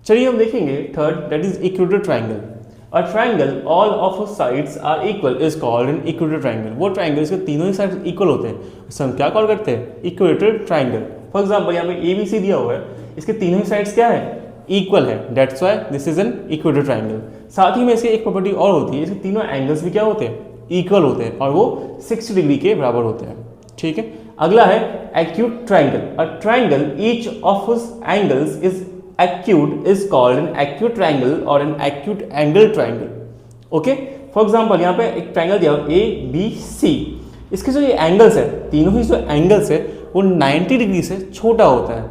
चलिए हम देखेंगे third, that is equator triangle. A triangle all of sides are equal is called an equator triangle. वो triangle इसके तीनों ही साइड इक्वल होते हैं, इसे हम क्या कॉल करते हैं? Equator triangle. फॉर एग्जाम्पल यहाँ पे ABC दिया हुआ है, इसके तीनों ही साइड्स क्या है? इक्वल है, that's why this is an equator triangle. साथ ही में इसकी एक प्रॉपर्टी और होती है, इसके तीनों एंगल्स भी क्या होते हैं? इक्वल होते हैं और वो 60 डिग्री के बराबर होते हैं। ठीक है, अगला है acute triangle. A triangle each of his angles is acute is called an acute triangle or an acute angle triangle. Okay, for example यहाँ पे एक ट्राइंगल दिया ABC, इसके जो ये एंगल्स है, तीनों ही जो एंगल्स है वो 90 डिग्री से छोटा होता है,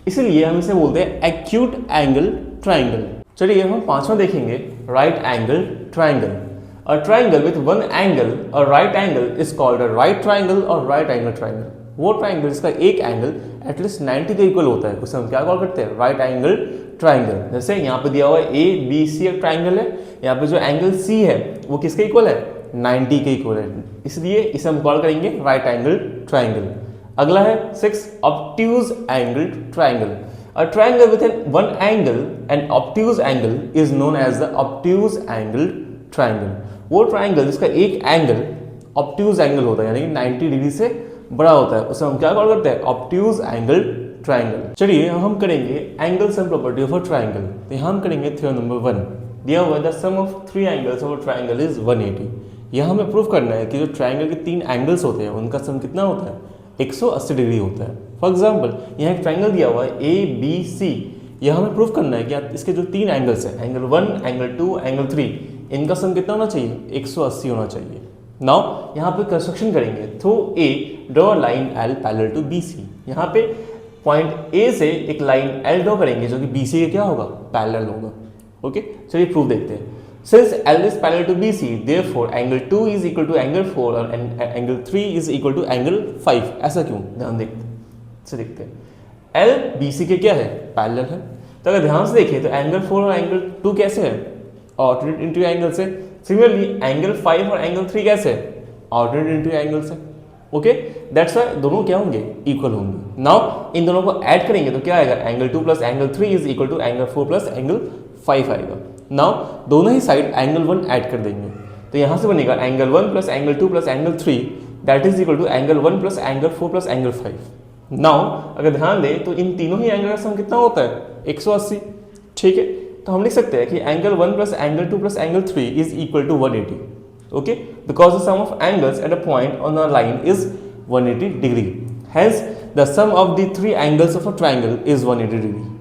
इसीलिए हम इसे बोलते हैं एक्यूट एंगल ट्राइंगल। चलिए हम पांचवा देखेंगे, right angle triangle. A triangle with one angle or right angle is called a right triangle or right angle triangle. वो ट्राइंगल जिसका एक एंगल एटलीस्ट 90 के इक्वल होता है उसे हम क्या कॉल करते हैं? Right angle triangle. जैसे यहाँ पे दिया हुआ है ABC एक ट्राइंगल है, यहाँ पे जो एंगल C है वो किसके इक्वल है? 90 के इक्वल है, इसलिए इसे हम कॉल करेंगे राइट एंगल ट्राइंगल। अगला है 6, obtuse angle triangle. A triangle with one angle and obtuse angle is known as the obtuse angle triangle. वो ट्राइंगल जिसका एक एंगल ऑब्ट्यूज एंगल होता है, यानी कि 90 डिग्री से बड़ा होता है, उसे हम क्या कॉल करते हैं? Obtuse angle triangle. चलिए हम करेंगे angles and property of a triangle. तो यहाँ हम करेंगे थ्योरम नंबर 1, दिया हुआ है the sum of 3 angles of a triangle is 180। यहाँ हमें प्रूव करना है कि जो ट्राइंगल के 3 एंगल्स होते हैं उनका सम कितना होता है? 180 डिग्री होता है। फॉर एग्जाम्पल यहाँ एक ट्राइंगल दिया हुआ है ABC, यह हमें प्रूव करना है कि इसके जो 3 एंगल्स हैं, एंगल 1, एंगल 2, एंगल 3, इनका सम कितना होना चाहिए? 180 होना चाहिए। नाउ यहाँ पे कंस्ट्रक्शन करेंगे, through A draw line L parallel to BC। यहाँ पे पॉइंट A से एक लाइन L ड्रॉ करेंगे जो कि BC के क्या होगा? पैरेलल होगा। ओके, चलिए प्रूफ देखते हैं। Since L is parallel to BC, therefore angle 2 is equal to angle 4 और angle 3 is equal to angle 5। ऐसा क्यों? ध्यान देखते हैं। L BC के क्या है? पैरेलल है। तो अगर ध्यान से देखें तो एंगल 4 और एंगल 2 कैसे है? ऑल्टरनेट इंटू एंगल से। सिमिलरली एंगल 5 और एंगल 3 कैसे है? ऑल्टरनेट इंटू एंगल से। ओके, दैट्स व्हाई दोनों क्या होंगे? इक्वल होंगे। नाउ इन दोनों को ऐड करेंगे तो क्या आएगा? Angle 2 plus angle 3 is equal to angle 4 plus angle 5 आएगा। नाउ दोनों ही साइड एंगल 1 ऐड कर देंगे तो यहां से बनेगा angle 1 plus angle 2 plus angle 3, that is equal to angle 1 plus angle 4 plus angle 5। Now अगर ध्यान दें तो इन तीनों ही एंगल का सम कितना होता है? 180। ठीक है, तो हम लिख सकते हैं कि angle 1 plus angle 2 plus angle 3 is equal to 180। Okay, because the sum of angles at a point on a line is 180 degree, hence the sum of the 3 angles of a triangle is 180 degree.